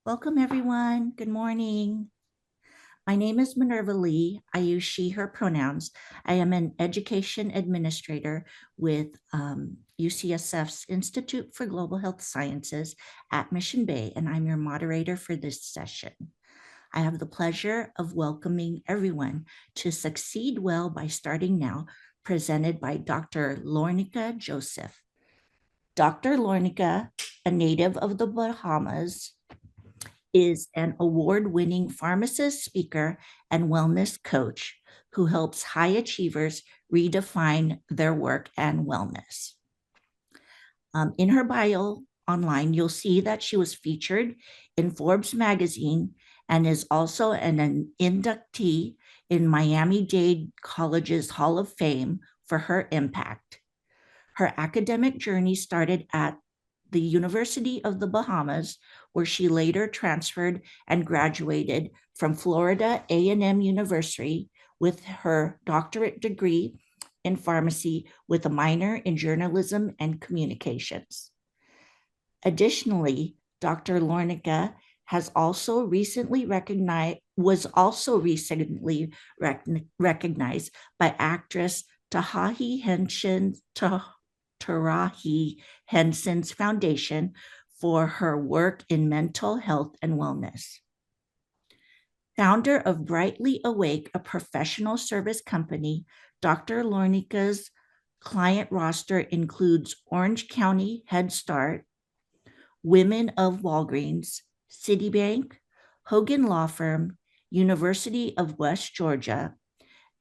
Welcome, everyone. Good morning. My name is Minerva Lee. I use she, her pronouns. I am an education administrator with UCSF's Institute for Global Health Sciences at Mission Bay, and I'm your moderator for this session. I have the pleasure of welcoming everyone to Succeed Well by Starting Now, presented by Dr. Lorneka Joseph. Dr. Lorneka, a native of the Bahamas, is an award-winning pharmacist, speaker, and wellness coach who helps high achievers redefine their work and wellness. In her bio online, you'll see that she was featured in Forbes magazine and is also an inductee in Miami-Dade College's Hall of Fame for her impact. Her academic journey started at the University of the Bahamas, where she later transferred and graduated from Florida A&M University with her doctorate degree in pharmacy with a minor in journalism and communications. Additionally, Dr. Lorneka was also recently recognized by actress Tarahi Henson's Foundation for her work in mental health and wellness. Founder of Brightly Awake, a professional service company, Dr. Lorneka's client roster includes Orange County Head Start, Women of Walgreens, Citibank, Hogan Law Firm, University of West Georgia,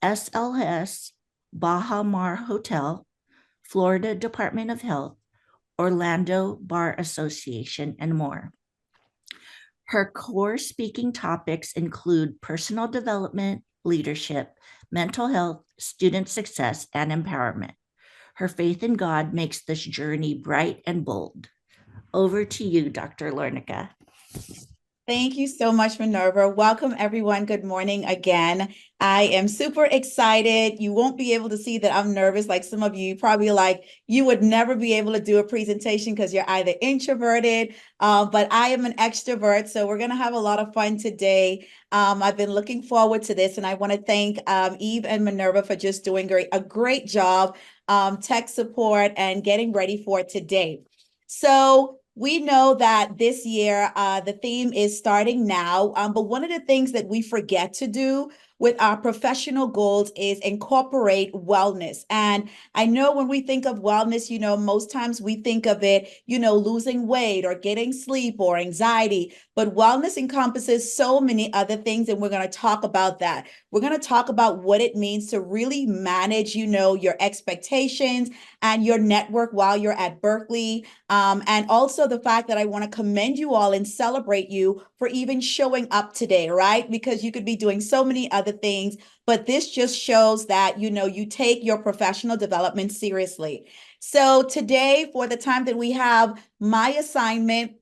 SLS, Baha Mar Hotel, Florida Department of Health, Orlando Bar Association, and more. Her core speaking topics include personal development, leadership, mental health, student success, and empowerment. Her faith in God makes this journey bright and bold. Over to you, Dr. Lorneka. Thank you so much, Minerva. Welcome, everyone. Good morning again. I am super excited. You won't be able to see that I'm nervous like some of you. Probably like you would never be able to do a presentation because you're either introverted, but I am an extrovert. So we're going to have a lot of fun today. I've been looking forward to this, and I want to thank Eve and Minerva for just doing a great job, tech support, and getting ready for today. So we know that this year, the theme is starting now, but one of the things that we forget to do with our professional goals is incorporate wellness. And I know when we think of wellness, most times we think of it, losing weight or getting sleep or anxiety, but wellness encompasses so many other things, and we're going to talk about that. We're going to talk about what it means to really manage, your expectations and your network while you're at Berkeley. And also the fact that I want to commend you all and celebrate you for even showing up today, right? Because you could be doing so many other things, but this just shows that, you take your professional development seriously. So today, for the time that we have, my assignment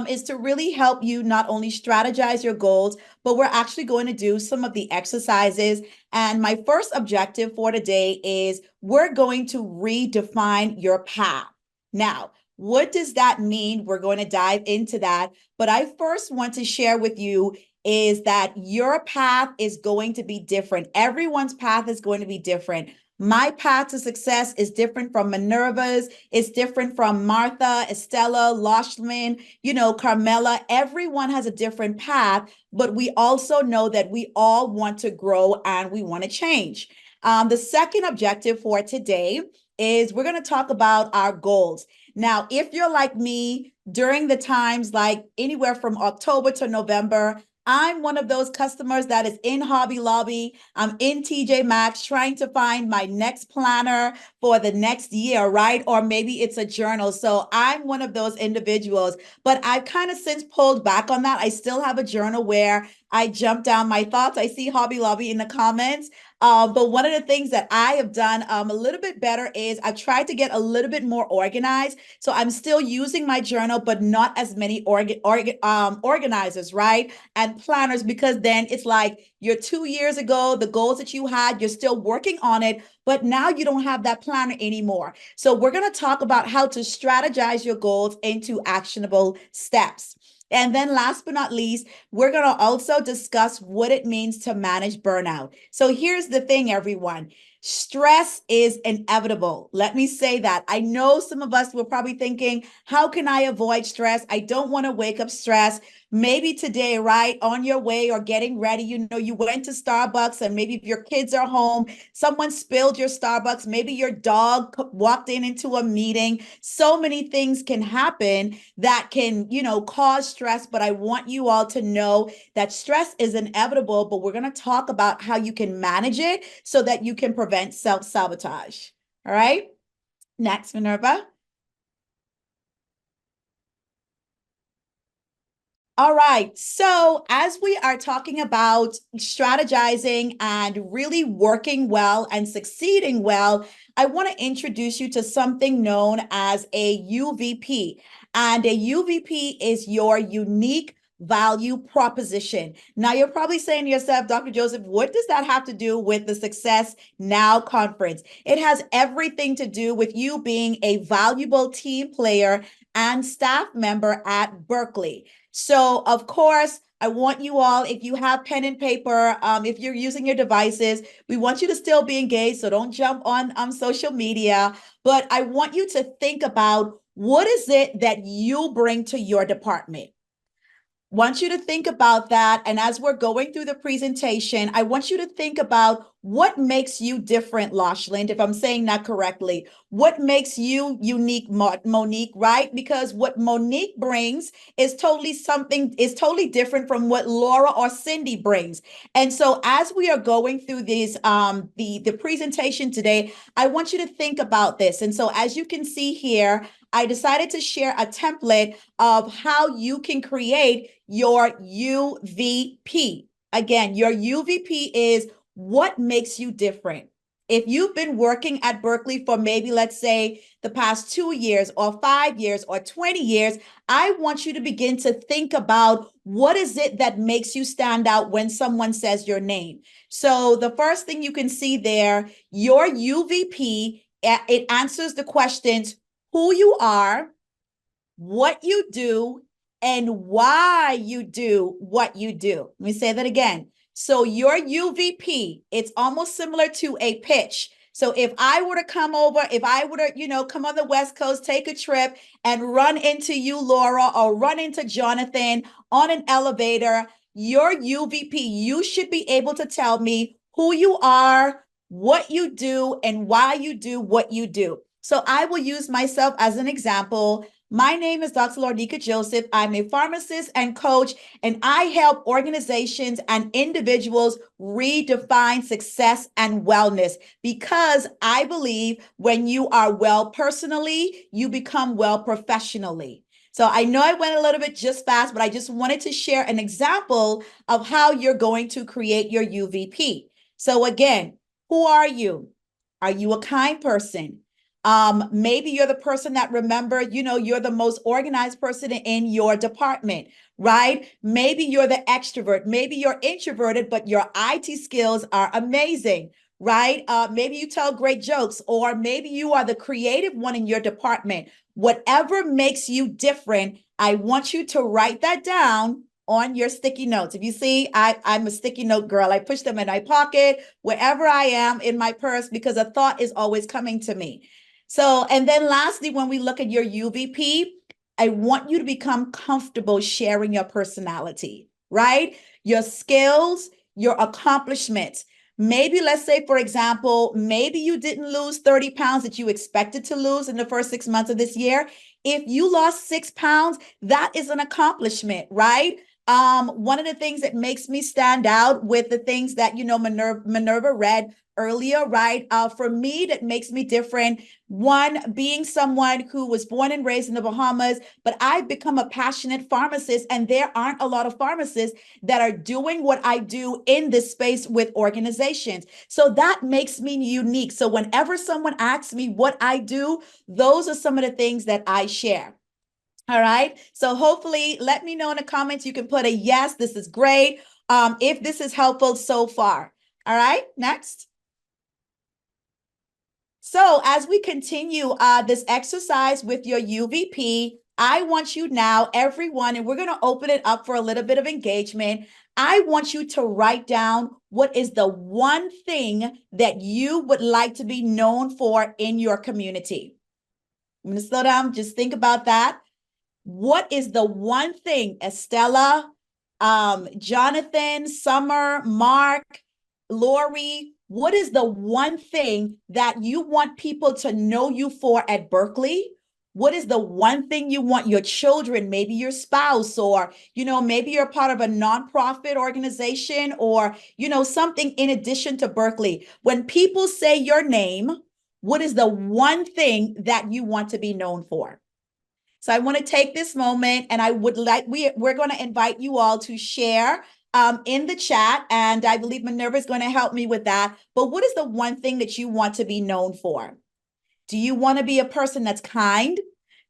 is to really help you not only strategize your goals, but we're actually going to do some of the exercises. And my first objective for today is we're going to redefine your path. Now, what does that mean? We're going to dive into that. But I first want to share with you is that your path is going to be different. Everyone's path is going to be different. My path to success is different from Minerva's. It's different from Martha, Estella, Loshman, Carmela. Everyone has a different path, but we also know that we all want to grow and we want to change. The second objective for today is we're going to talk about our goals. Now, if you're like me, during the times like anywhere from October to November, I'm one of those customers that is in Hobby Lobby. I'm in TJ Maxx trying to find my next planner for the next year, right? Or maybe it's a journal. So I'm one of those individuals, but I've kind of since pulled back on that. I still have a journal where I jump down my thoughts. I see Hobby Lobby in the comments. But one of the things that I have done a little bit better is I've tried to get a little bit more organized. So I'm still using my journal, but not as many organizers, right? And planners, because then it's like you're 2 years ago, the goals that you had, you're still working on it, but now you don't have that planner anymore. So we're going to talk about how to strategize your goals into actionable steps. And then last but not least, we're going to also discuss what it means to manage burnout. So here's the thing, everyone. Stress is inevitable. Let me say that. I know some of us were probably thinking, how can I avoid stress? I don't want to wake up stressed. Maybe today, right, on your way or getting ready, you went to Starbucks, and maybe if your kids are home, someone spilled your Starbucks, maybe your dog walked into a meeting. So many things can happen that can, cause stress, but I want you all to know that stress is inevitable, but we're going to talk about how you can manage it so that you can prevent self-sabotage. All right? Next, Minerva. All right. So, as we are talking about strategizing and really working well and succeeding well, I want to introduce you to something known as a UVP. And a UVP is your unique value proposition. Now, you're probably saying to yourself, Dr. Joseph, what does that have to do with the Success Now conference? It has everything to do with you being a valuable team player and staff member at Berkeley. So, of course, I want you all, if you have pen and paper, if you're using your devices, we want you to still be engaged. So don't jump on social media. But I want you to think about, what is it that you bring to your department? Want you to think about that. And as we're going through the presentation, I want you to think about what makes you different, Lashland, if I'm saying that correctly. What makes you unique, Monique, right? Because what Monique brings is totally different from what Laura or Cindy brings. And so as we are going through these, the presentation today, I want you to think about this. And so as you can see here, I decided to share a template of how you can create your UVP. Again, your UVP is what makes you different. If you've been working at Berkeley for maybe, let's say, the past 2 years or 5 years or 20 years, I want you to begin to think about, what is it that makes you stand out when someone says your name? So the first thing you can see there, your UVP, it answers the questions: who you are, what you do, and why you do what you do. Let me say that again. So your UVP, it's almost similar to a pitch. So if I were to come over, if I were to, come on the West Coast, take a trip and run into you, Laura, or run into Jonathan on an elevator, your UVP, you should be able to tell me who you are, what you do, and why you do what you do. So I will use myself as an example. My name is Dr. Lorneka Joseph. I'm a pharmacist and coach, and I help organizations and individuals redefine success and wellness, because I believe when you are well personally, you become well professionally. So I know I went a little bit just fast, but I just wanted to share an example of how you're going to create your UVP. So again, who are you? Are you a kind person? Maybe you're the person that you're the most organized person in your department, right? Maybe you're the extrovert. Maybe you're introverted, but your IT skills are amazing, right? Maybe you tell great jokes, or maybe you are the creative one in your department. Whatever makes you different, I want you to write that down on your sticky notes. If you see, I'm a sticky note girl. I push them in my pocket, wherever I am in my purse, because a thought is always coming to me. So, and then lastly, when we look at your UVP, I want you to become comfortable sharing your personality, right? Your skills, your accomplishments. Maybe, let's say, for example, maybe you didn't lose 30 pounds that you expected to lose in the first 6 months of this year. If you lost 6 pounds, that is an accomplishment, right? One of the things that makes me stand out with the things that, Minerva read earlier, right? For me, that makes me different. One, being someone who was born and raised in the Bahamas, but I've become a passionate pharmacist, and there aren't a lot of pharmacists that are doing what I do in this space with organizations. So that makes me unique. So whenever someone asks me what I do, those are some of the things that I share. All right. So hopefully, let me know in the comments. You can put a yes, this is great. If this is helpful so far. All right, next. So as we continue this exercise with your UVP, I want you now, everyone, and we're going to open it up for a little bit of engagement. I want you to write down what is the one thing that you would like to be known for in your community. I'm going to slow down. Just think about that. What is the one thing, Estella, Jonathan, Summer, Mark, Lori, what is the one thing that you want people to know you for at Berkeley? What is the one thing you want your children, maybe your spouse, or, maybe you're part of a nonprofit organization or, something in addition to Berkeley. When people say your name, what is the one thing that you want to be known for? So I want to take this moment and I would like, we're going to invite you all to share in the chat. And I believe Minerva is going to help me with that. But what is the one thing that you want to be known for? Do you want to be a person that's kind?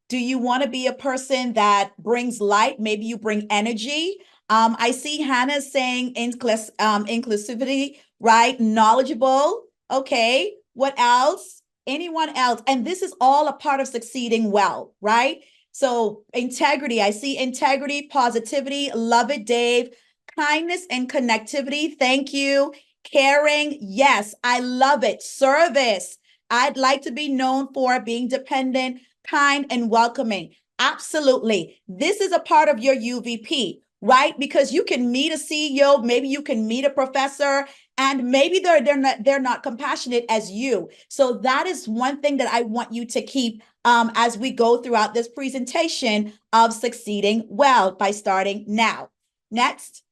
Do you want to be a person that brings light? Maybe you bring energy. I see Hannah saying inclusivity, right? Knowledgeable. Okay. What else? Anyone else? And this is all a part of succeeding well, right? So integrity, I see integrity, positivity, love it, Dave. Kindness and connectivity, thank you. Caring, yes, I love it. Service, I'd like to be known for being dependent, kind, and welcoming. Absolutely. This is a part of your UVP, right? Because you can meet a CEO, maybe you can meet a professor, and maybe they're not compassionate as you. So that is one thing that I want you to keep as we go throughout this presentation of succeeding well by starting now. Next.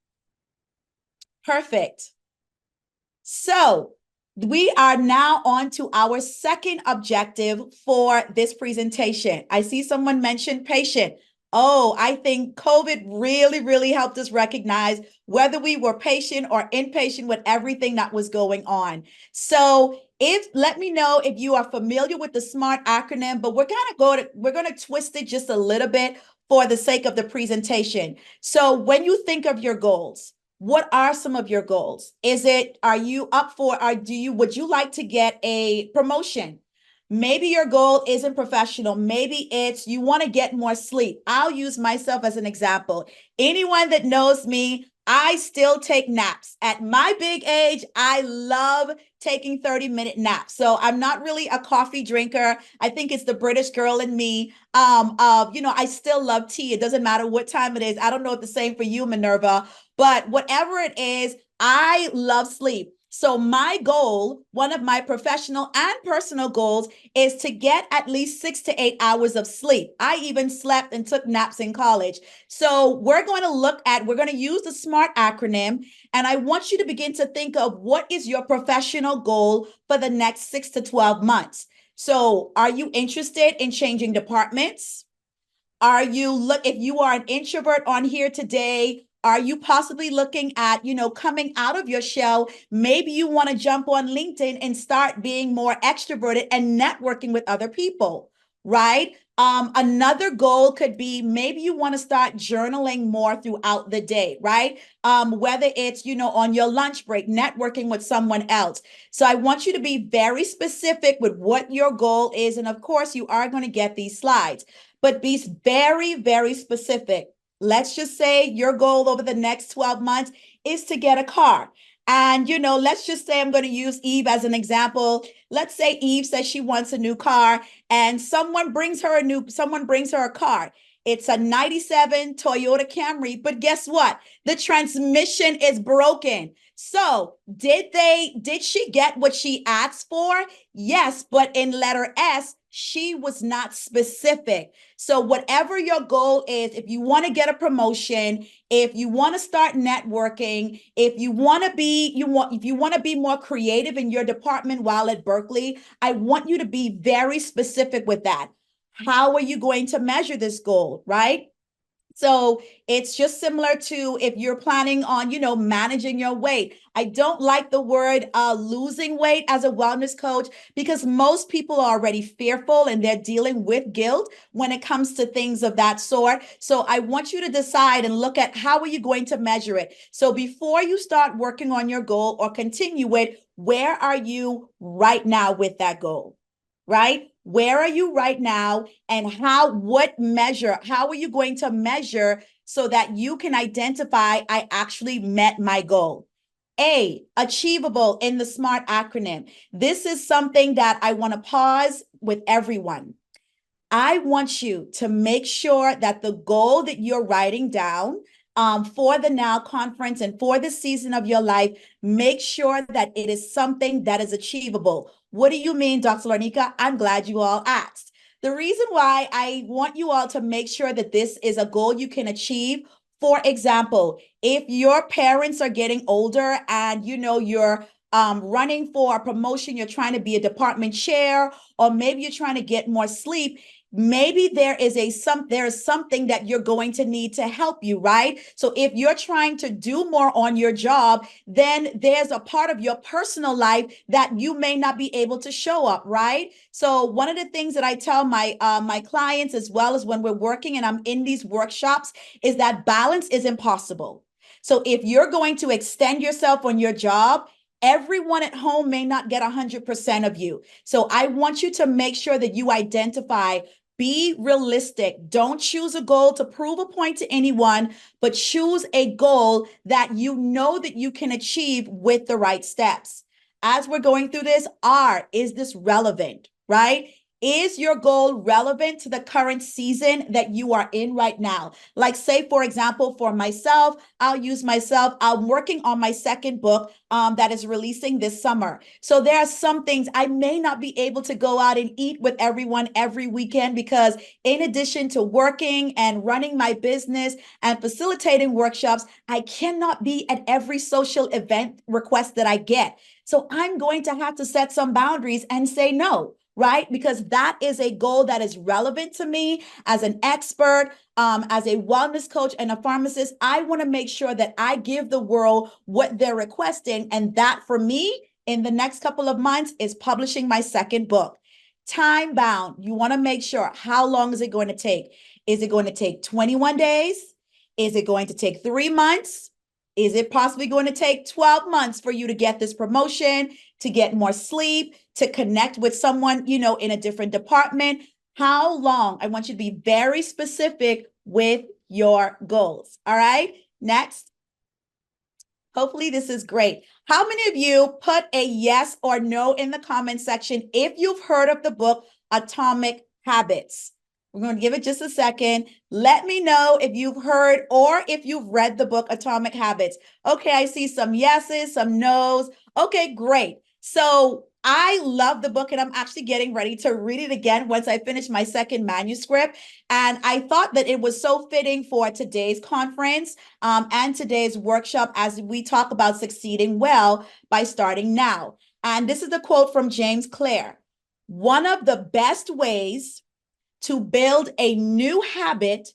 Perfect. So we are now on to our second objective for this presentation. I see someone mention patient. Oh, I think COVID really, really helped us recognize whether we were patient or impatient with everything that was going on. So let me know if you are familiar with the SMART acronym, but we're going to twist it just a little bit for the sake of the presentation. So when you think of your goals, what are some of your goals? Are you up for, would you like to get a promotion? Maybe your goal isn't professional. Maybe it's you want to get more sleep. I'll use myself as an example. Anyone that knows me, I still take naps. At my big age, I love taking 30-minute naps. So I'm not really a coffee drinker. I think it's the British girl in me. I still love tea. It doesn't matter what time it is. I don't know if the same for you, Minerva, but whatever it is, I love sleep. So my goal, one of my professional and personal goals, is to get at least 6 to 8 hours of sleep. I even slept and took naps in college. So we're going to use the SMART acronym, and I want you to begin to think of what is your professional goal for the next 6 to 12 months. So are you interested in changing departments? If you are an introvert on here today, are you possibly looking at, coming out of your shell? Maybe you want to jump on LinkedIn and start being more extroverted and networking with other people, right? Another goal could be maybe you want to start journaling more throughout the day, right? Whether it's, on your lunch break, networking with someone else. So I want you to be very specific with what your goal is. And of course, you are going to get these slides, but be very, very specific. Let's just say your goal over the next 12 months is to get a car. And, let's just say I'm going to use Eve as an example. Let's say Eve says she wants a new car and someone brings her a car. It's a 97 Toyota Camry, but guess what? The transmission is broken. So did she get what she asked for? Yes, but in letter S, she was not specific. So whatever your goal is, if you want to get a promotion, if you want to start networking, if you want to be more creative in your department while at Berkeley, I want you to be very specific with that. How are you going to measure this goal, right? So it's just similar to if you're planning on, managing your weight. I don't like the word losing weight as a wellness coach because most people are already fearful and they're dealing with guilt when it comes to things of that sort. So I want you to decide and look at how are you going to measure it. So before you start working on your goal or continue it, where are you right now with that goal? Right? Where are you right now? And how are you going to measure so that you can identify, I actually met my goal? A, achievable in the SMART acronym. This is something that I want to pause with everyone. I want you to make sure that the goal that you're writing down for the Now Conference and for this season of your life, make sure that it is something that is achievable. What do you mean, Dr. Lorneka? I'm glad you all asked. The reason why I want you all to make sure that this is a goal you can achieve, for example, if your parents are getting older and you're running for a promotion, you're trying to be a department chair, or maybe you're trying to get more sleep, maybe there is something that you're going to need to help you, right? So if you're trying to do more on your job, then there's a part of your personal life that you may not be able to show up, right? So one of the things that I tell my clients, as well as when we're working and I'm in these workshops, is that balance is impossible. So if you're going to extend yourself on your job, everyone at home may not get 100% of you. So I want you to make sure that you identify, be realistic. Don't choose a goal to prove a point to anyone, but choose a goal that you know that you can achieve with the right steps. As we're going through this, is this relevant, right? Is your goal relevant to the current season that you are in right now? Like, say, for example, for myself, I'll use myself. I'm working on my second book that is releasing this summer. So there are some things I may not be able to go out and eat with everyone every weekend, because in addition to working and running my business and facilitating workshops, I cannot be at every social event request that I get. So I'm going to have to set some boundaries and say no, right? Because that is a goal that is relevant to me as an expert, as a wellness coach and a pharmacist. I want to make sure that I give the world what they're requesting. And that for me, in the next couple of months, is publishing my second book. Time bound. You want to make sure, how long is it going to take? Is it going to take 21 days? Is it going to take 3 months? Is it possibly going to take 12 months for you to get this promotion, to get more sleep, to connect with someone, in a different department? How long? I want you to be very specific with your goals. All right. Next. Hopefully this is great. How many of you put a yes or no in the comment section if you've heard of the book Atomic Habits? We're going to give it just a second. Let me know if you've heard or if you've read the book Atomic Habits. Okay, I see some yeses, some nos. Okay, great. So I love the book, and I'm actually getting ready to read it again once I finish my second manuscript. And I thought that it was so fitting for today's conference and today's workshop, as we talk about succeeding well by starting now. And this is a quote from James Clear. One of the best ways to build a new habit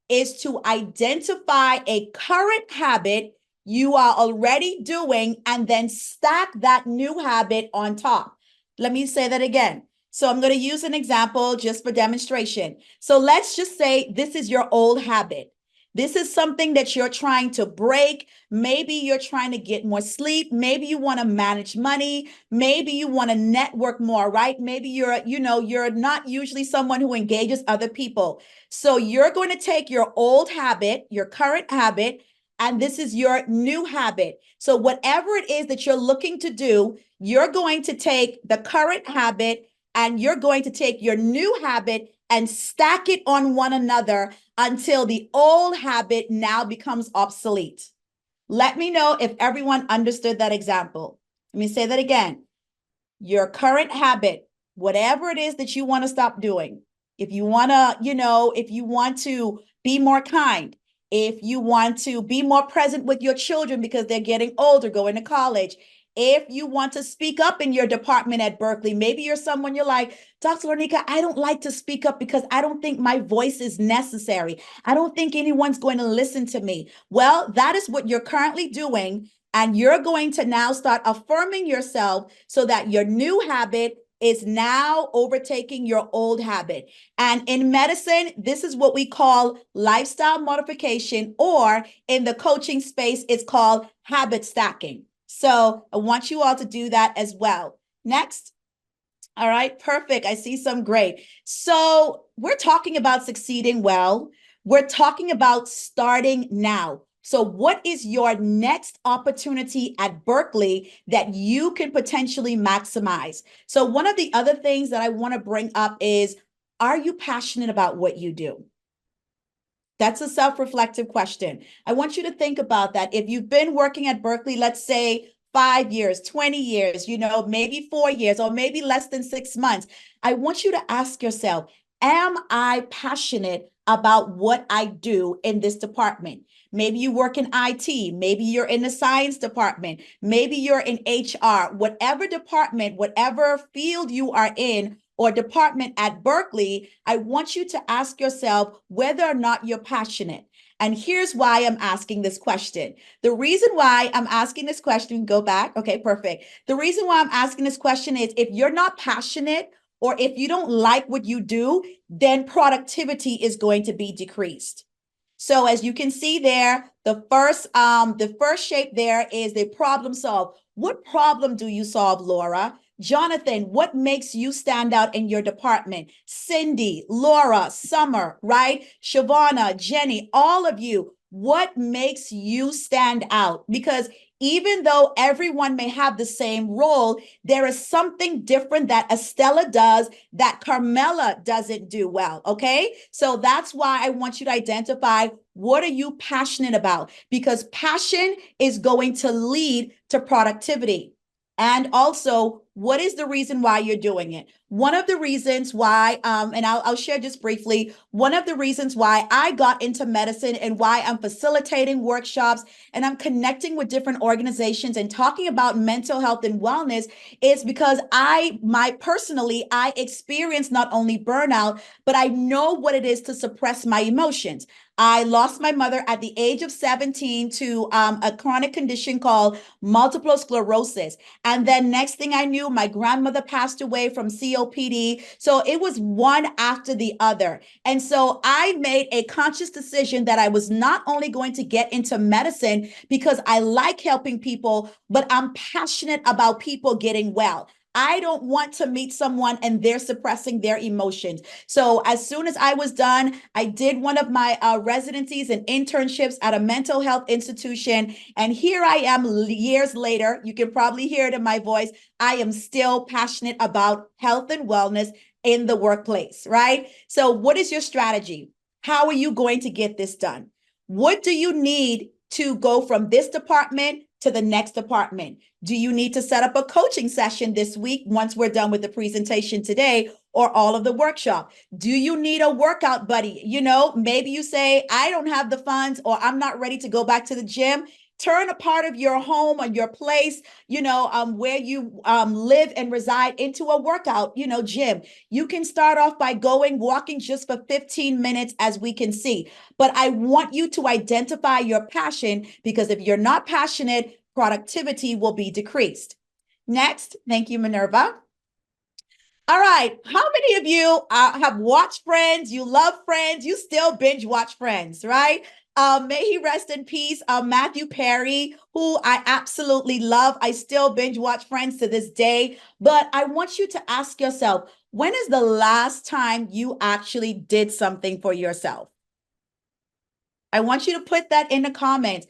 is to identify a current habit you are already doing and then stack that new habit on top. Let me say that again. So I'm going to use an example just for demonstration. So let's just say this is your old habit. This is something that you're trying to break. Maybe you're trying to get more sleep. Maybe you want to manage money. Maybe you want to network more, right? Maybe you're not usually someone who engages other people. So you're going to take your old habit, your current habit, and this is your new habit. So whatever it is that you're looking to do, you're going to take the current habit and you're going to take your new habit and stack it on one another until the old habit now becomes obsolete. Let me know if everyone understood that example. Let me say that again. Your current habit, whatever it is that you want to stop doing, if you want to, if you want to be more kind, if you want to be more present with your children because they're getting older, going to college, if you want to speak up in your department at Berkeley, maybe you're someone you're like, Dr. Lorneka, I don't like to speak up because I don't think my voice is necessary. I don't think anyone's going to listen to me. Well, that is what you're currently doing. And you're going to now start affirming yourself so that your new habit is now overtaking your old habit. And in medicine, this is what we call lifestyle modification, or in the coaching space, it's called habit stacking. So I want you all to do that as well. Next. All right, perfect. I see some great. So we're talking about succeeding well. We're talking about starting now. So what is your next opportunity at Berkeley that you can potentially maximize? So one of the other things that I want to bring up is, are you passionate about what you do? That's a self-reflective question. I want you to think about that. If you've been working at Berkeley, let's say 5 years, 20 years, maybe 4 years, or maybe less than 6 months, I want you to ask yourself, am I passionate about what I do in this department? Maybe you work in IT, maybe you're in the science department, maybe you're in HR, whatever department, whatever field you are in, or department at Berkeley, I want you to ask yourself whether or not you're passionate. And here's why I'm asking this question. The reason why I'm asking this question, go back. Okay, perfect. The reason why I'm asking this question is, if you're not passionate or if you don't like what you do, then productivity is going to be decreased. So as you can see there, the first shape there is the problem solve. What problem do you solve, Laura? Jonathan, what makes you stand out in your department? Cindy, Laura, Summer, right? Shavana, Jenny, all of you, what makes you stand out? Because even though everyone may have the same role, there is something different that Estella does that Carmela doesn't do well, okay? So that's why I want you to identify, what are you passionate about? Because passion is going to lead to productivity. And also, what is the reason why you're doing it? One of the reasons why, and I'll share just briefly, one of the reasons why I got into medicine and why I'm facilitating workshops and I'm connecting with different organizations and talking about mental health and wellness is because I experienced not only burnout, but I know what it is to suppress my emotions. I lost my mother at the age of 17 to a chronic condition called multiple sclerosis. And then next thing I knew, my grandmother passed away from COPD. So it was one after the other. And so I made a conscious decision that I was not only going to get into medicine because I like helping people, but I'm passionate about people getting well. I don't want to meet someone and they're suppressing their emotions. So as soon as I was done, I did one of my residencies and internships at a mental health institution. And here I am years later. You can probably hear it in my voice. I am still passionate about health and wellness in the workplace, right? So what is your strategy? How are you going to get this done? What do you need to go from this department to the next department? Do you need to set up a coaching session this week once we're done with the presentation today, or all of the workshop? Do you need a workout buddy? Maybe you say, I don't have the funds, or I'm not ready to go back to the gym. Turn a part of your home or your place, where you live and reside, into a workout, gym. You can start off by walking just for 15 minutes, as we can see. But I want you to identify your passion, because if you're not passionate, productivity will be decreased. Next, thank you, Minerva. All right, how many of you have watched Friends? You love Friends, you still binge watch Friends, right? May he rest in peace, Matthew Perry, who I absolutely love. I still binge watch Friends to this day. But I want you to ask yourself, when is the last time you actually did something for yourself? I want you to put that in the comments.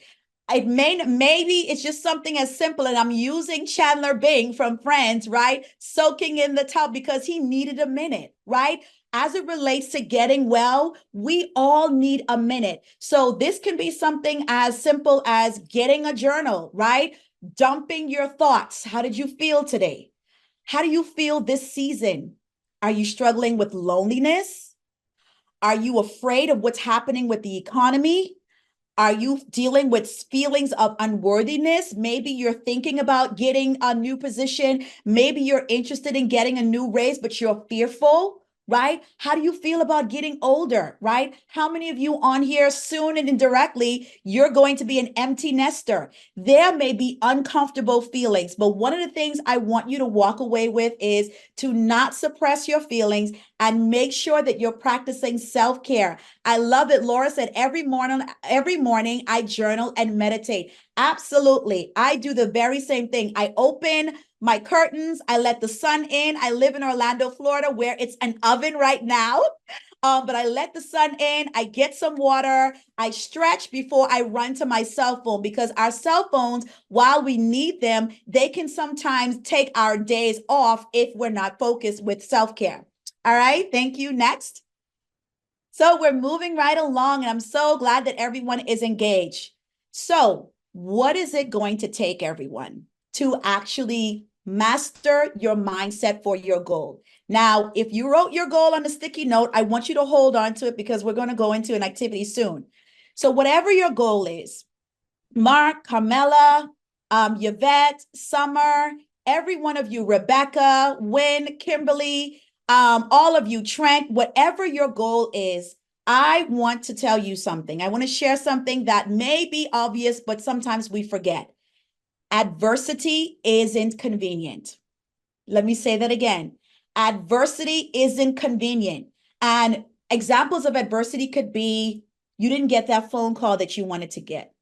Maybe it's just something as simple, and I'm using Chandler Bing from Friends, right? Soaking in the tub because he needed a minute, right? As it relates to getting well, we all need a minute. So this can be something as simple as getting a journal, right? Dumping your thoughts. How did you feel today? How do you feel this season? Are you struggling with loneliness? Are you afraid of what's happening with the economy? Are you dealing with feelings of unworthiness? Maybe you're thinking about getting a new position. Maybe you're interested in getting a new raise, but you're fearful, right? How do you feel about getting older, right? How many of you on here, soon and indirectly, you're going to be an empty nester? There may be uncomfortable feelings, but one of the things I want you to walk away with is to not suppress your feelings and make sure that you're practicing self-care. I love it. Laura said every morning I journal and meditate. Absolutely. I do the very same thing. I open my curtains. I let the sun in. I live in Orlando, Florida, where it's an oven right now. But I let the sun in. I get some water. I stretch before I run to my cell phone, because our cell phones, while we need them, they can sometimes take our days off if we're not focused with self-care. All right. Thank you. Next. So we're moving right along, and I'm so glad that everyone is engaged. So what is it going to take, everyone, to actually master your mindset for your goal? Now, if you wrote your goal on a sticky note, I want you to hold on to it, because we're going to go into an activity soon. So whatever your goal is, Mark, Carmela, Yvette, Summer, every one of you, Rebecca, Wynn, Kimberly, all of you, Trent, whatever your goal is, I want to tell you something. I want to share something that may be obvious, but sometimes we forget. Adversity isn't convenient. Let me say that again. Adversity isn't convenient. And examples of adversity could be you didn't get that phone call that you wanted to get.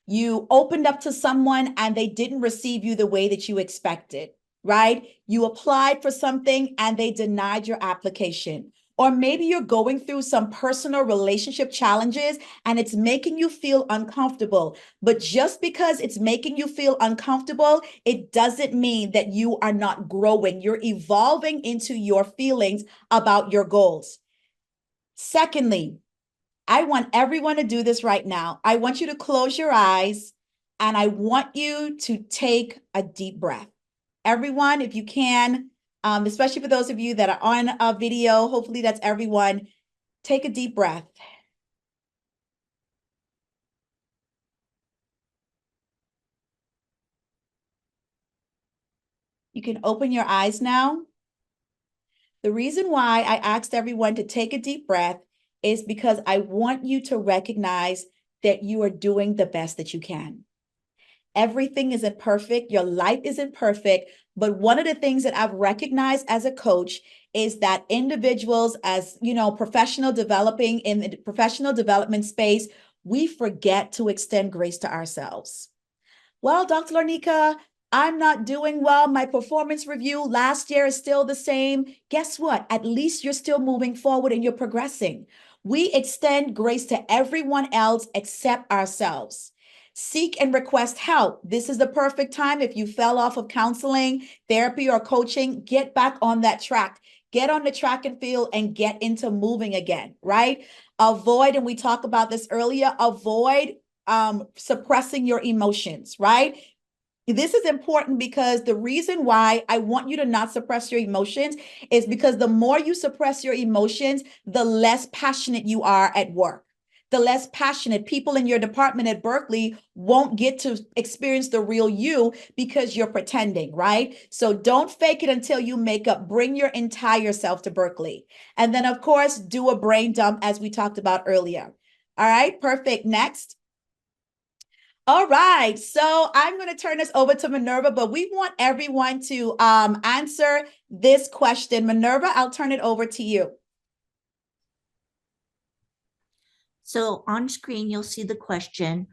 You opened up to someone and they didn't receive you the way that you expected, right? You applied for something and they denied your application. Or maybe you're going through some personal relationship challenges and it's making you feel uncomfortable. But just because it's making you feel uncomfortable, it doesn't mean that you are not growing. You're evolving into your feelings about your goals. Secondly, I want everyone to do this right now. I want you to close your eyes and I want you to take a deep breath. Everyone, if you can, especially for those of you that are on a video, hopefully that's everyone, take a deep breath. You can open your eyes now. The reason why I asked everyone to take a deep breath is because I want you to recognize that you are doing the best that you can. Everything isn't perfect. Your life isn't perfect. But one of the things that I've recognized as a coach is that individuals, as you know, professional developing in the professional development space, we forget to extend grace to ourselves. Well, Dr. Lorneka, I'm not doing well. My performance review last year is still the same. Guess what? At least you're still moving forward and you're progressing. We extend grace to everyone else except ourselves. Seek and request help. This is the perfect time. If you fell off of counseling, therapy, or coaching, get back on that track. Get on the track and field and get into moving again, right? Avoid, and we talked about this earlier, avoid suppressing your emotions, right? This is important because the reason why I want you to not suppress your emotions is because the more you suppress your emotions, the less passionate you are at work. The less passionate people in your department at Berkeley won't get to experience the real you because you're pretending, right? So don't fake it until you make up. Bring your entire self to Berkeley. And then, of course, do a brain dump as we talked about earlier. All right, perfect. Next. All right, so I'm going to turn this over to Minerva, but we want everyone to answer this question. Minerva, I'll turn it over to you. So on screen, you'll see the question,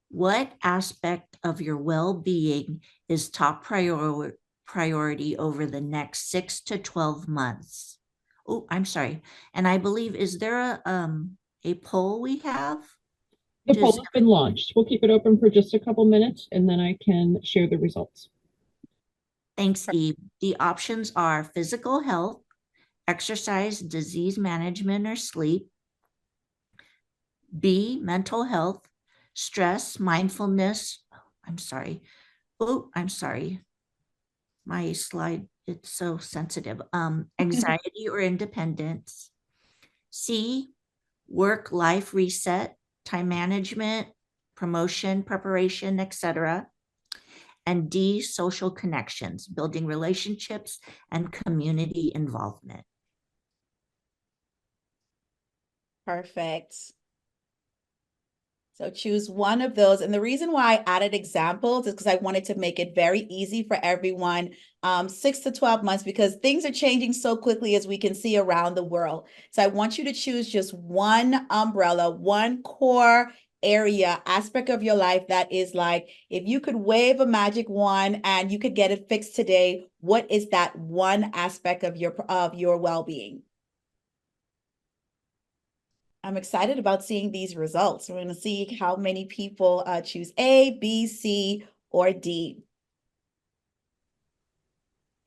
what aspect of your well-being is top priority over the next 6 to 12 months? Oh, I'm sorry. And I believe, is there a poll we have? The poll has been launched. We'll keep it open for just a couple minutes and then I can share the results. Thanks, Eve. The options are physical health, exercise, disease management, or sleep. B, mental health, stress, mindfulness. I'm sorry. Oh, I'm sorry. My slide, it's so sensitive. Anxiety or independence. C, work-life reset, time management, promotion, preparation, etc. And D, social connections, building relationships and community involvement. Perfect. So choose one of those. And the reason why I added examples is because I wanted to make it very easy for everyone, 6 to 12 months, because things are changing so quickly as we can see around the world. So I want you to choose just one umbrella, one core area, aspect of your life that is like, if you could wave a magic wand and you could get it fixed today, what is that one aspect of your well-being? I'm excited about seeing these results. We're going to see how many people choose A, B, C, or D.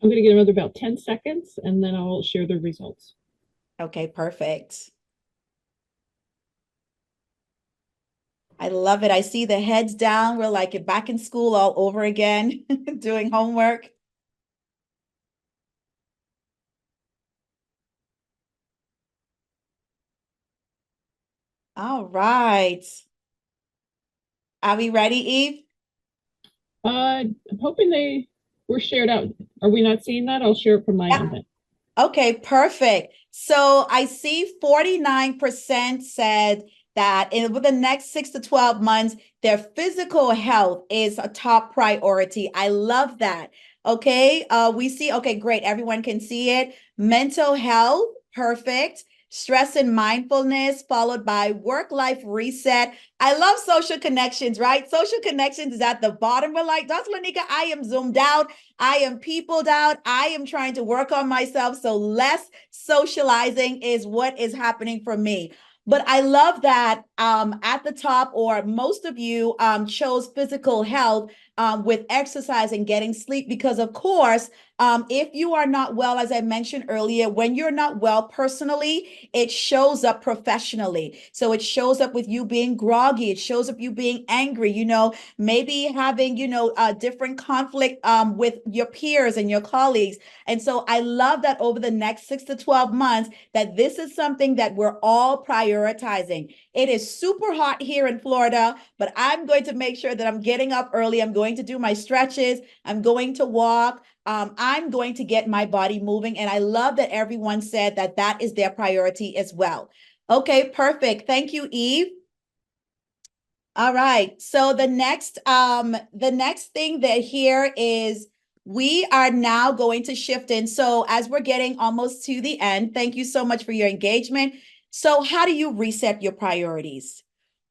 I'm going to give another about 10 seconds and then I'll share the results. Okay, perfect. I love it. I see the heads down. We're like back in school all over again, doing homework. All right. Are we ready, Eve? I'm hoping they were shared out. Are we not seeing that? I'll share it from my end then. Okay, perfect. So I see 49% said that over the next 6 to 12 months, their physical health is a top priority. I love that. Okay, we see, okay, great. Everyone can see it. Mental health, perfect. Stress and mindfulness, followed by work-life reset. I love social connections, right? Social connections is at the bottom. We're like, Dr. Lorneka, I am zoomed out. I am peopled out. I am trying to work on myself. So less socializing is what is happening for me. But I love that at the top, or most of you chose physical health with exercise and getting sleep, because of course, if you are not well, as I mentioned earlier, when you're not well personally, it shows up professionally. So it shows up with you being groggy. It shows up you being angry, maybe having, a different conflict with your peers and your colleagues. And so I love that over the next 6 to 12 months, that this is something that we're all prioritizing. It is super hot here in Florida, but I'm going to make sure that I'm getting up early. I'm going to do my stretches. I'm going to walk. I'm going to get my body moving. And I love that everyone said that that is their priority as well. Okay, perfect. Thank you, Eve. All right. So the next thing that here is we are now going to shift in. So as we're getting almost to the end, thank you so much for your engagement. So how do you reset your priorities?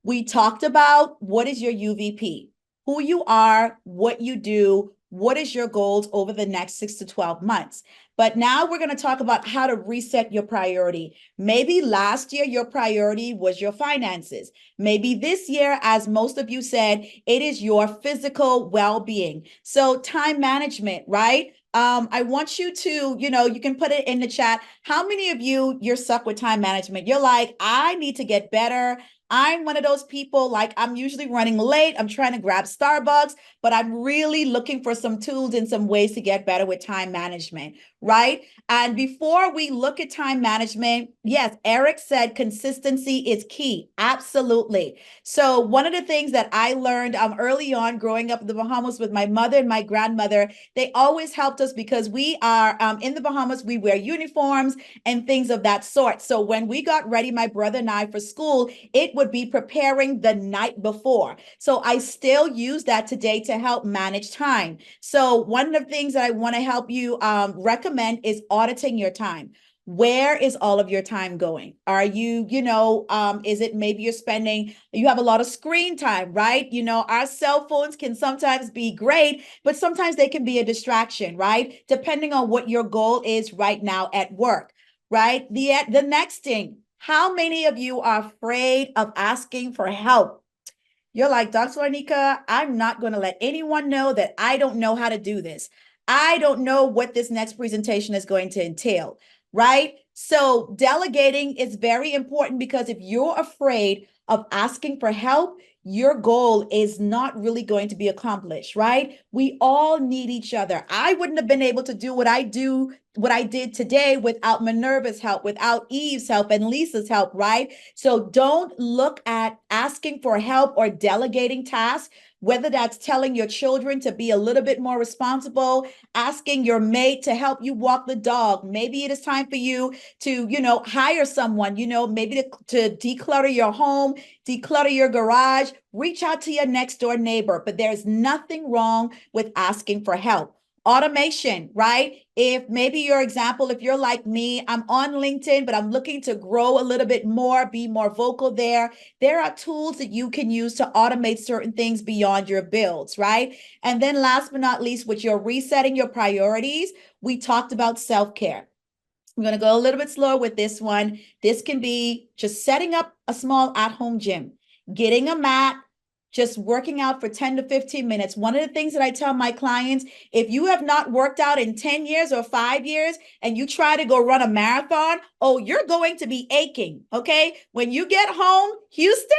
We talked about what is your UVP, who you are, what you do, what is your goals over the next 6 to 12 months. But now we're going to talk about how to reset your priority. Maybe last year your priority was your finances. Maybe this year, as most of you said, it is your physical well-being. So time management, right? I want you to, you can put it in the chat. How many of you're stuck with time management? You're like, I need to get better. I'm one of those people, like I'm usually running late. I'm trying to grab Starbucks, but I'm really looking for some tools and some ways to get better with time management, right? And before we look at time management, yes, Eric said consistency is key. Absolutely. So one of the things that I learned early on growing up in the Bahamas with my mother and my grandmother, they always helped us because we are in the Bahamas, we wear uniforms and things of that sort. So when we got ready, my brother and I, for school, it would be preparing the night before. So I still use that today to help manage time. So one of the things that I want to help you recommend is auditing your time. Where is all of your time going? Are you, is it maybe you have a lot of screen time, right? Our cell phones can sometimes be great, but sometimes they can be a distraction, right? Depending on what your goal is right now at work, right? The next thing, how many of you are afraid of asking for help? You're like, Dr. Lorneka, I'm not going to let anyone know that I don't know how to do this. I don't know what this next presentation is going to entail, right? So delegating is very important, because if you're afraid of asking for help, your goal is not really going to be accomplished, right? We all need each other. I wouldn't have been able to do what I do what I did today without Minerva's help, without Eve's help and Lisa's help, right? So don't look at asking for help or delegating tasks, whether that's telling your children to be a little bit more responsible, asking your mate to help you walk the dog. Maybe it is time for you to, hire someone, maybe to declutter your home, declutter your garage, reach out to your next door neighbor. But there's nothing wrong with asking for help. Automation, right? If maybe your example, if you're like me, I'm on LinkedIn, but I'm looking to grow a little bit more, be more vocal there. There are tools that you can use to automate certain things beyond your builds, right? And then last but not least, with your resetting your priorities, we talked about self-care. I'm going to go a little bit slower with this one. This can be just setting up a small at-home gym, getting a mat, just working out for 10 to 15 minutes. One of the things that I tell my clients, if you have not worked out in 10 years or 5 years and you try to go run a marathon, oh, you're going to be aching, okay? When you get home, Houston,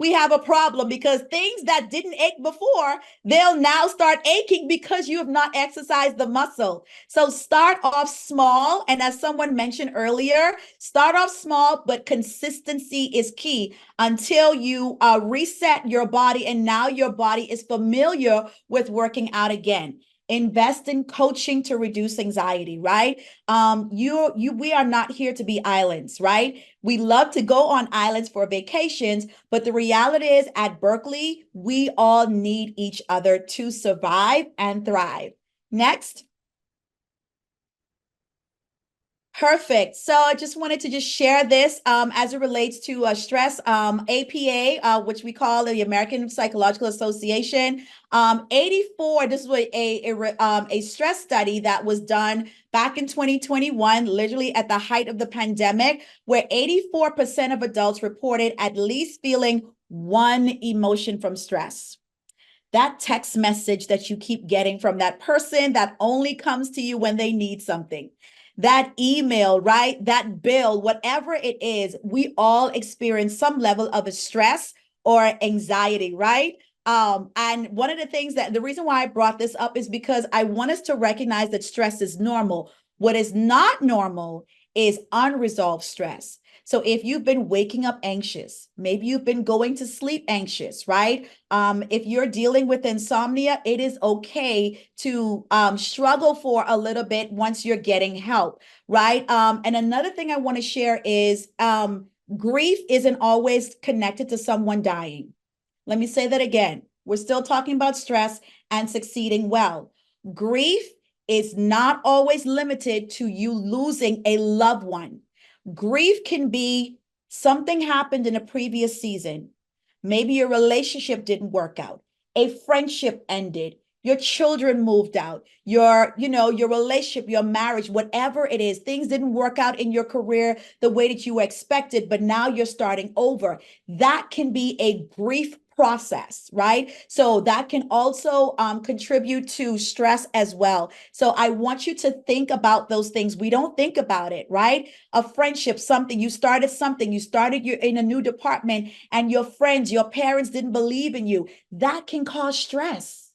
we have a problem because things that didn't ache before, they'll now start aching because you have not exercised the muscle. So start off small. And as someone mentioned earlier, start off small, but consistency is key until you reset your body. And now your body is familiar with working out again. Invest in coaching to reduce anxiety, right? We are not here to be islands, right? We love to go on islands for vacations, but the reality is at Berkeley, we all need each other to survive and thrive. Next. Perfect. So I just wanted to just share this as it relates to stress. APA, which we call the American Psychological Association, 84. This was a stress study that was done back in 2021, literally at the height of the pandemic, where 84% of adults reported at least feeling one emotion from stress. That text message that you keep getting from that person that only comes to you when they need something. That email, right? That bill, whatever it is, we all experience some level of a stress or anxiety, right? And one of the things the reason why I brought this up is because I want us to recognize that stress is normal. What is not normal is unresolved stress. So if you've been waking up anxious, maybe you've been going to sleep anxious, right? If you're dealing with insomnia, it is okay to struggle for a little bit once you're getting help, right? And another thing I want to share is grief isn't always connected to someone dying. Let me say that again. We're still talking about stress and succeeding well. Grief is not always limited to you losing a loved one. Grief can be something happened in a previous season. Maybe your relationship didn't work out. A friendship ended. Your children moved out. Your relationship, your marriage, whatever it is, things didn't work out in your career the way that you expected, but now you're starting over. That can be a grief process, right? So that can also contribute to stress as well. So I want you to think about those things. We don't think about it, right? A friendship, you started you're in a new department and your friends, your parents didn't believe in you. That can cause stress.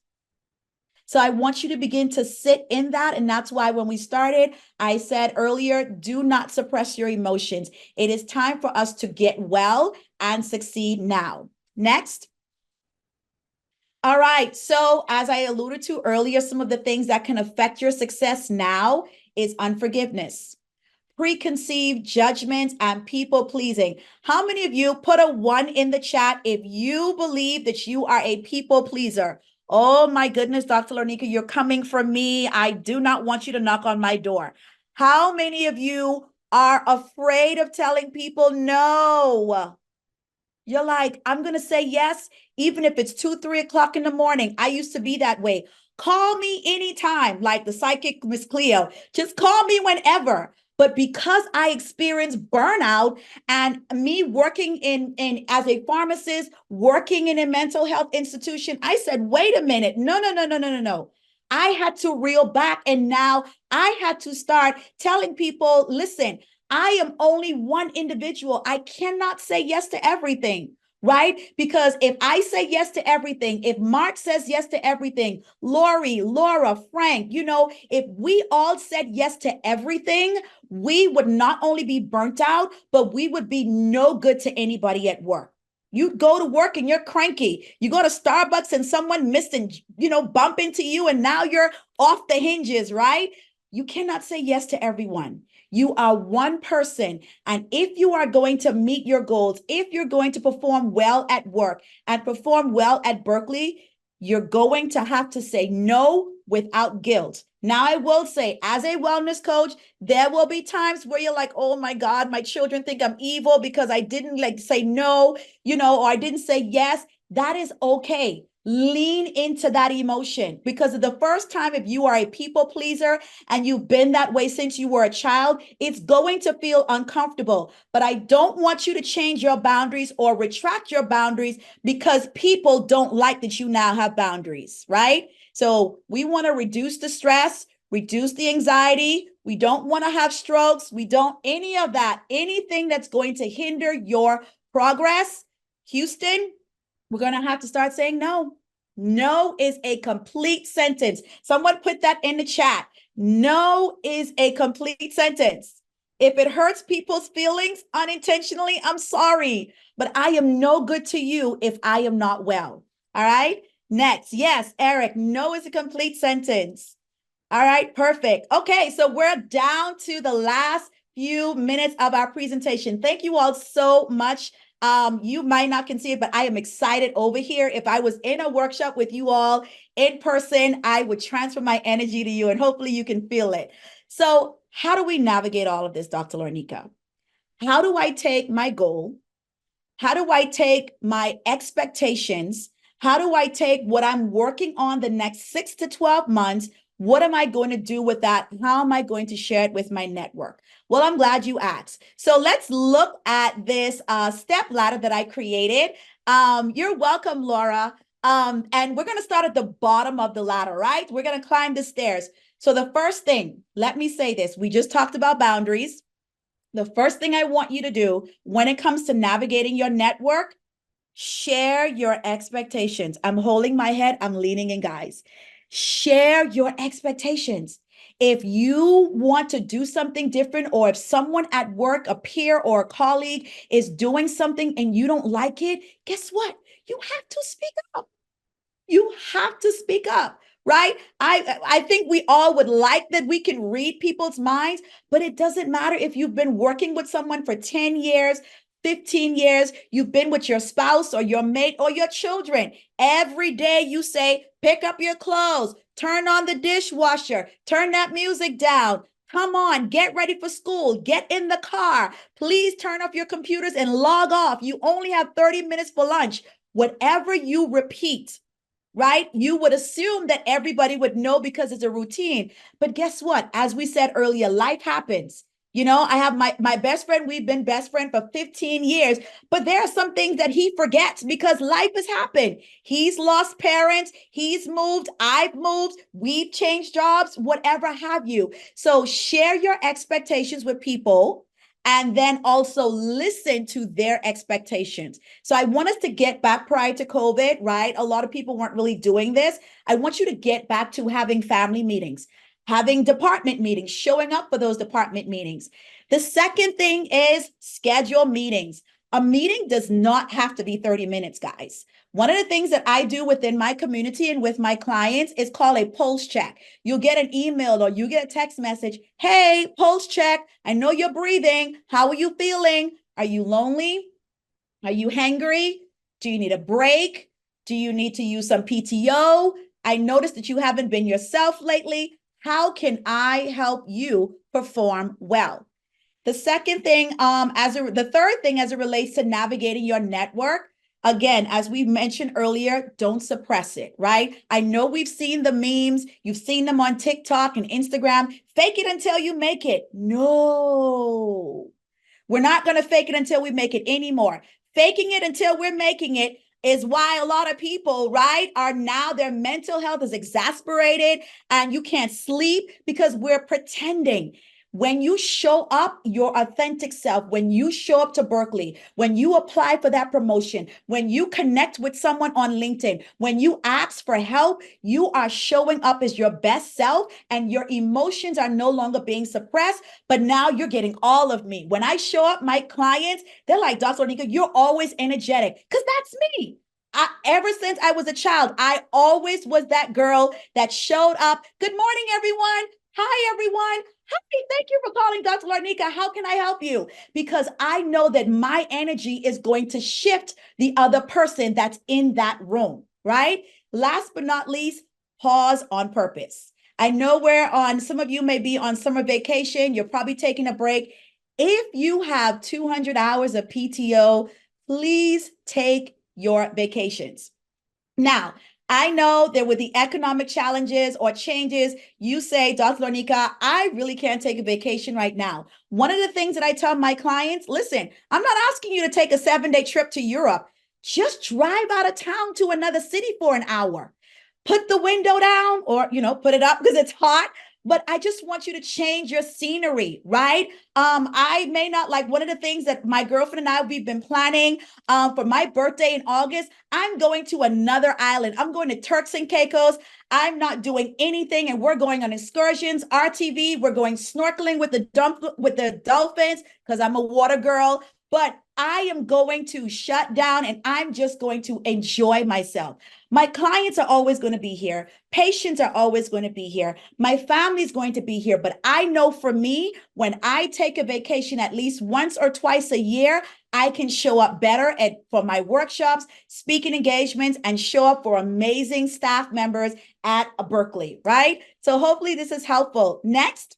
So I want you to begin to sit in that. And that's why when we started, I said earlier, do not suppress your emotions. It is time for us to get well and succeed now. Next. All right. So as I alluded to earlier, some of the things that can affect your success now is unforgiveness, preconceived judgments, and people pleasing. How many of you put a 1 in the chat if you believe that you are a people pleaser? Oh my goodness, Dr. Lorneka, you're coming for me. I do not want you to knock on my door. How many of you are afraid of telling people no? You're like, I'm going to say yes, even if it's 2, 3 o'clock in the morning. I used to be that way. Call me anytime, like the psychic Miss Cleo. Just call me whenever. But because I experienced burnout and me working in as a pharmacist, working in a mental health institution, I said, wait a minute. No. I had to reel back. And now I had to start telling people, listen, I am only one individual. I cannot say yes to everything. right? Because if I say yes to everything, if Mark says yes to everything, Lori, Laura, Frank, if we all said yes to everything, we would not only be burnt out, but we would be no good to anybody at work. You go to work and you're cranky. You go to Starbucks and someone missed and, bump into you and now you're off the hinges, right? You cannot say yes to everyone. You are one person. And if you are going to meet your goals, if you're going to perform well at work and perform well at Berkeley, you're going to have to say no without guilt. Now, I will say, as a wellness coach, there will be times where you're like, oh my God, my children think I'm evil because I didn't say no, or I didn't say yes. That is okay. Lean into that emotion, because the first time, if you are a people pleaser and you've been that way since you were a child, it's going to feel uncomfortable. But I don't want you to change your boundaries or retract your boundaries because people don't like that you now have boundaries, right? So we want to reduce the stress, reduce the anxiety. We don't want to have strokes. We don't any of that, anything that's going to hinder your progress. Houston, we're going to have to start saying no. No is a complete sentence. Someone put that in the chat. No is a complete sentence. If it hurts people's feelings unintentionally, I'm sorry, but I am no good to you if I am not well. All right. Next. Yes, Eric, no is a complete sentence. All right, perfect. Okay, so we're down to the last few minutes of our presentation. Thank you all so much. You might not can see it, but I am excited over here. If I was in a workshop with you all in person, I would transfer my energy to you and hopefully you can feel it. So how do we navigate all of this, Dr. Lorneka? How do I take my goal? How do I take my expectations? How do I take what I'm working on the next 6 to 12 months? What am I going to do with that? How am I going to share it with my network? Well, I'm glad you asked. So let's look at this step ladder that I created. You're welcome, Laura. And we're going to start at the bottom of the ladder, right? We're going to climb the stairs. So the first thing, let me say this. We just talked about boundaries. The first thing I want you to do when it comes to navigating your network, share your expectations. I'm holding my head. I'm leaning in, guys. Share your expectations. If you want to do something different, or if someone at work, a peer or a colleague is doing something and you don't like it, guess what? You have to speak up. You have to speak up, right? I think we all would like that we can read people's minds, but it doesn't matter if you've been working with someone for 10 years, 15 years, you've been with your spouse or your mate or your children. Every day you say, pick up your clothes, turn on the dishwasher, turn that music down. Come on, get ready for school, get in the car. Please turn off your computers and log off. You only have 30 minutes for lunch. Whatever you repeat, right? You would assume that everybody would know because it's a routine. But guess what? As we said earlier, life happens. I have my best friend. We've been best friend for 15 years, but there are some things that he forgets because life has happened. He's lost parents. He's moved. I've moved. We've changed jobs, whatever have you. So share your expectations with people and then also listen to their expectations. So I want us to get back prior to COVID, right? A lot of people weren't really doing this. I want you to get back to having family meetings, having department meetings, showing up for those department meetings. The second thing is schedule meetings. A meeting does not have to be 30 minutes, guys. One of the things that I do within my community and with my clients is called a pulse check. You'll get an email or you get a text message. Hey, pulse check. I know you're breathing. How are you feeling? Are you lonely? Are you hangry? Do you need a break? Do you need to use some PTO? I noticed that you haven't been yourself lately. How can I help you perform well? The second thing, the third thing as it relates to navigating your network, again, as we mentioned earlier, don't suppress it, right? I know we've seen the memes. You've seen them on TikTok and Instagram. Fake it until you make it. No, we're not going to fake it until we make it anymore. Faking it until we're making it is why a lot of people, right, are now their mental health is exasperated and you can't sleep because we're pretending. When you show up your authentic self, when you show up to Berkeley, when you apply for that promotion, when you connect with someone on LinkedIn, when you ask for help, you are showing up as your best self and your emotions are no longer being suppressed, but now you're getting all of me. When I show up, my clients, they're like, Dr. Lorneka, you're always energetic, because that's me. Ever since I was a child, I always was that girl that showed up. Good morning, everyone. Hi, everyone. Hi, thank you for calling Dr. Lorneka. How can I help you? Because I know that my energy is going to shift the other person that's in that room, right? Last but not least, pause on purpose. I know some of you may be on summer vacation. You're probably taking a break. If you have 200 hours of PTO, please take your vacations. Now, I know that with the economic challenges or changes, you say, Dr. Lorneka, I really can't take a vacation right now. One of the things that I tell my clients, listen, I'm not asking you to take a 7-day trip to Europe. Just drive out of town to another city for an hour. Put the window down or, put it up because it's hot. But I just want you to change your scenery, right? I may not like one of the things that my girlfriend and I, we've been planning for my birthday in August. I'm going to another island. I'm going to Turks and Caicos. I'm not doing anything, and we're going on excursions, RTV. We're going snorkeling with the dolphins because I'm a water girl. But I am going to shut down and I'm just going to enjoy myself. My clients are always going to be here. Patients are always going to be here. My family's going to be here. But I know for me, when I take a vacation at least once or twice a year, I can show up better for my workshops, speaking engagements, and show up for amazing staff members at Berkeley, right? So hopefully this is helpful. Next,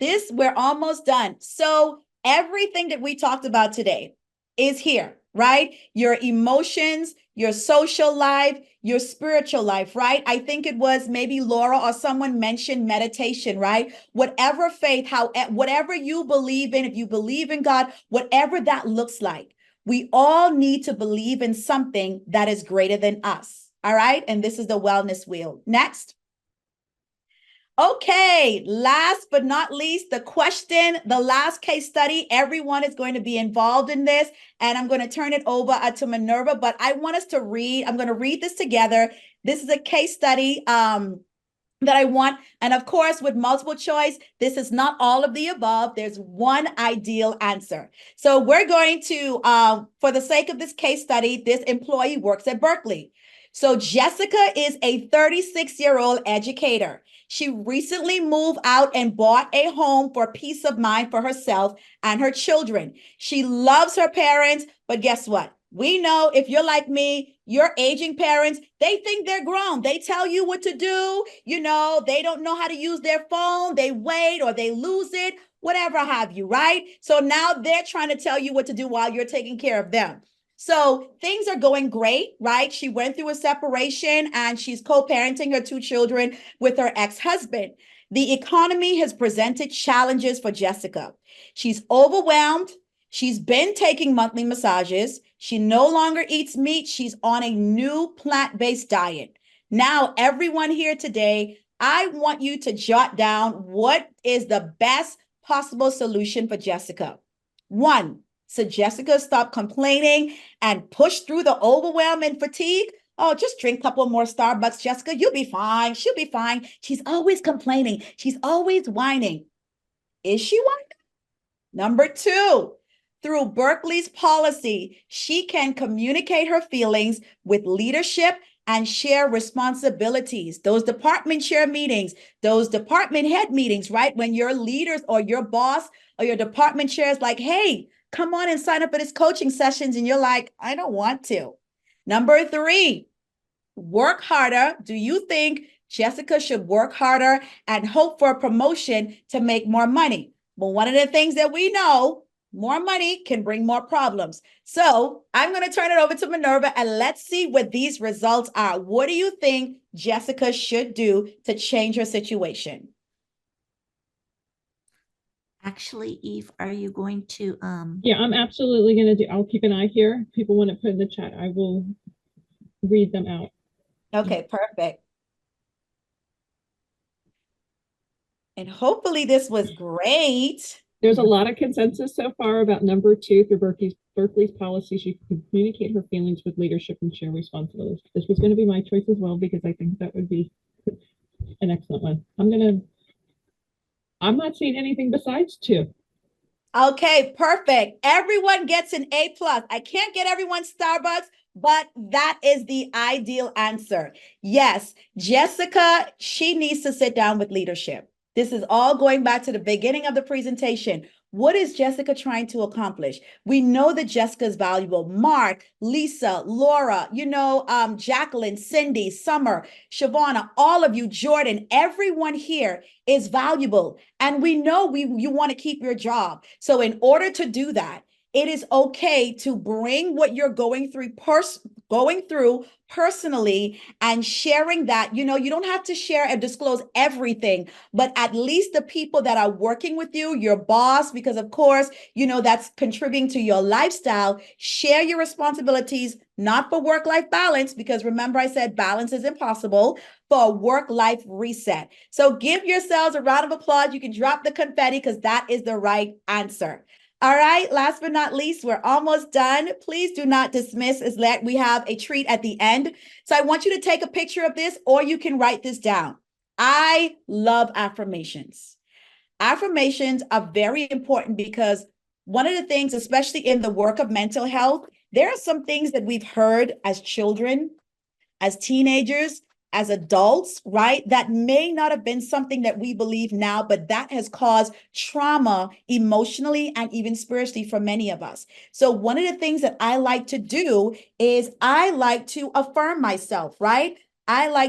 we're almost done. So everything that we talked about today is here, right? Your emotions, your social life, your spiritual life, right? I think it was maybe Laura or someone mentioned meditation, right? Whatever faith, whatever you believe in, if you believe in God, whatever that looks like, we all need to believe in something that is greater than us. All right. And this is the wellness wheel. Next. Okay, last but not least, the last case study. Everyone is going to be involved in this, and I'm going to turn it over to Minerva, but I want us to read. I'm going to read this together. This is a case study that I want. And of course, with multiple choice, this is not all of the above. There's one ideal answer. So we're going to, for the sake of this case study, this employee works at Berkeley. So Jessica is a 36-year-old educator. She recently moved out and bought a home for peace of mind for herself and her children. She loves her parents, but guess what? We know if you're like me, your aging parents, they think they're grown. They tell you what to do. They don't know how to use their phone. They wait or they lose it, whatever have you, right? So now they're trying to tell you what to do while you're taking care of them. So things are going great, right? She went through a separation and she's co-parenting her 2 children with her ex-husband. The economy has presented challenges for Jessica. She's overwhelmed. She's been taking monthly massages. She no longer eats meat. She's on a new plant-based diet. Now, everyone here today, I want you to jot down what is the best possible solution for Jessica. 1, so Jessica stop complaining and push through the overwhelm and fatigue. Oh, just drink a couple more Starbucks, Jessica. You'll be fine. She'll be fine. She's always complaining. She's always whining. Is she whining? Number 2, through Berkeley's policy, she can communicate her feelings with leadership and share responsibilities. Those department chair meetings, those department head meetings, right? When your leaders or your boss or your department chair is like, hey, come on and sign up for this coaching sessions. And you're like, I don't want to. Number 3, work harder. Do you think Jessica should work harder and hope for a promotion to make more money? Well, one of the things that we know, more money can bring more problems. So I'm going to turn it over to Minerva and let's see what these results are. What do you think Jessica should do to change her situation? Actually, Eve, are you going to Yeah, I'm absolutely going to do. I'll keep an eye here. People want to put in the chat. I will read them out. Okay, perfect. And hopefully this was great. There's a lot of consensus so far about number 2 through Berkeley's policy. She can communicate her feelings with leadership and share responsibilities. This was going to be my choice as well because I think that would be an excellent one. I'm not seeing anything besides 2. Okay, perfect. Everyone gets an A+. I can't get everyone Starbucks, but that is the ideal answer. Yes, Jessica, she needs to sit down with leadership. This is all going back to the beginning of the presentation. What is Jessica trying to accomplish? We know that Jessica is valuable. Mark, Lisa, Laura, Jacqueline, Cindy, Summer, Shavonna, all of you, Jordan, everyone here is valuable. And we know you want to keep your job. So in order to do that, it is okay to bring what you're going through personally and sharing that. You don't have to share and disclose everything, but at least the people that are working with you, your boss, because of course, that's contributing to your lifestyle. Share your responsibilities, not for work-life balance, because remember I said balance is impossible, for a work-life reset. So give yourselves a round of applause. You can drop the confetti because that is the right answer. All right, last but not least, we're almost done. Please do not dismiss as we have a treat at the end. So I want you to take a picture of this, or you can write this down. I love affirmations. Affirmations are very important because one of the things, especially in the work of mental health, there are some things that we've heard as children, as teenagers, as adults, right? That may not have been something that we believe now, but that has caused trauma emotionally and even spiritually for many of us. So one of the things that I like to do is I like to affirm myself, right?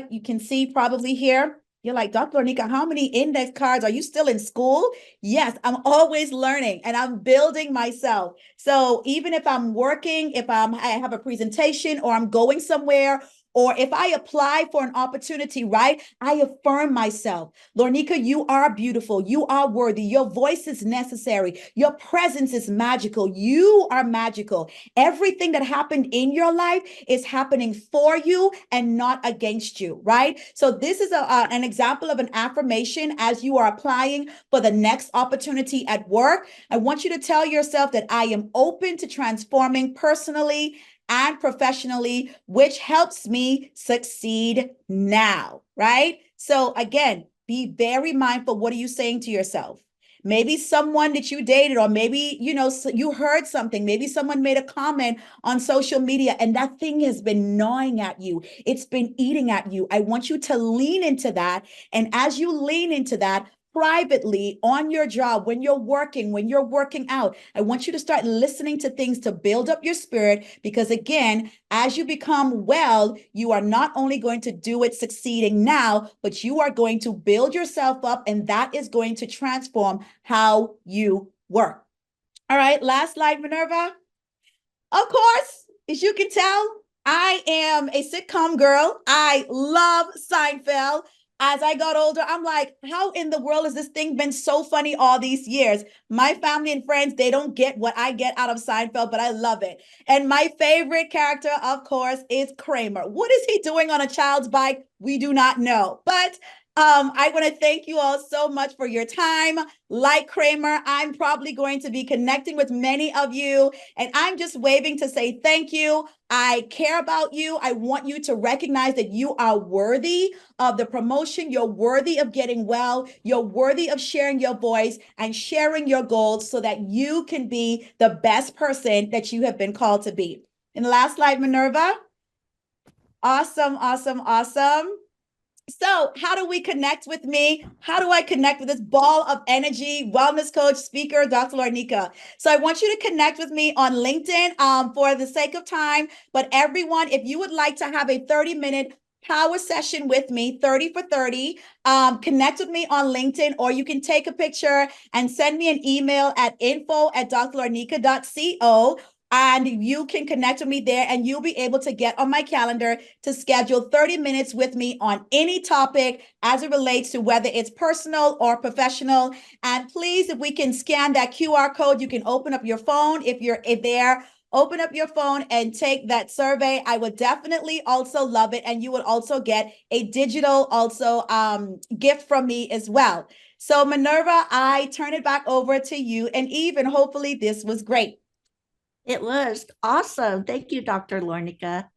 You can see probably here, you're like, Dr. Lorneka, how many index cards? Are you still in school? Yes, I'm always learning and I'm building myself. So even if I'm working, I have a presentation or I'm going somewhere, or if I apply for an opportunity, right, I affirm myself. Lorneka, you are beautiful. You are worthy. Your voice is necessary. Your presence is magical. You are magical. Everything that happened in your life is happening for you and not against you, right? So this is an example of an affirmation as you are applying for the next opportunity at work. I want you to tell yourself that I am open to transforming personally and professionally, which helps me succeed now, right? So again, be very mindful. What are you saying to yourself? Maybe someone that you dated, or maybe, you heard something. Maybe someone made a comment on social media and that thing has been gnawing at you. It's been eating at you. I want you to lean into that. And as you lean into that, privately on your job, when you're working out, I want you to start listening to things to build up your spirit, because again, as you become well, you are not only going to do it succeeding now, but you are going to build yourself up, and that is going to transform how you work. All right, last slide, Minerva. Of course, as you can tell, I am a sitcom girl. I love Seinfeld. As I got older, I'm like, how in the world has this thing been so funny all these years? My family and friends, they don't get what I get out of Seinfeld, but I love it. And my favorite character, of course, is Kramer. What is he doing on a child's bike? We do not know. But I want to thank you all so much for your time. Like Kramer, I'm probably going to be connecting with many of you, and I'm just waving to say thank you. I care about you. I want you to recognize that you are worthy of the promotion. You're worthy of getting well. You're worthy of sharing your voice and sharing your goals so that you can be the best person that you have been called to be. And the last slide, Minerva. Awesome, awesome, awesome. So how do we connect with me? How do I connect with this ball of energy, wellness coach, speaker, Dr. Lorneka? So I want you to connect with me on LinkedIn for the sake of time. But everyone, if you would like to have a 30-minute power session with me, 30 for 30, connect with me on LinkedIn, or you can take a picture and send me an email at info@drlorneka.co. And you can connect with me there, and you'll be able to get on my calendar to schedule 30 minutes with me on any topic as it relates to whether it's personal or professional. And please, if we can scan that QR code, you can open up your phone. If you're there, open up your phone and take that survey. I would definitely also love it. And you would also get a digital gift from me as well. So Minerva, I turn it back over to you, and even hopefully this was great. It was awesome. Thank you, Dr. Lorneka.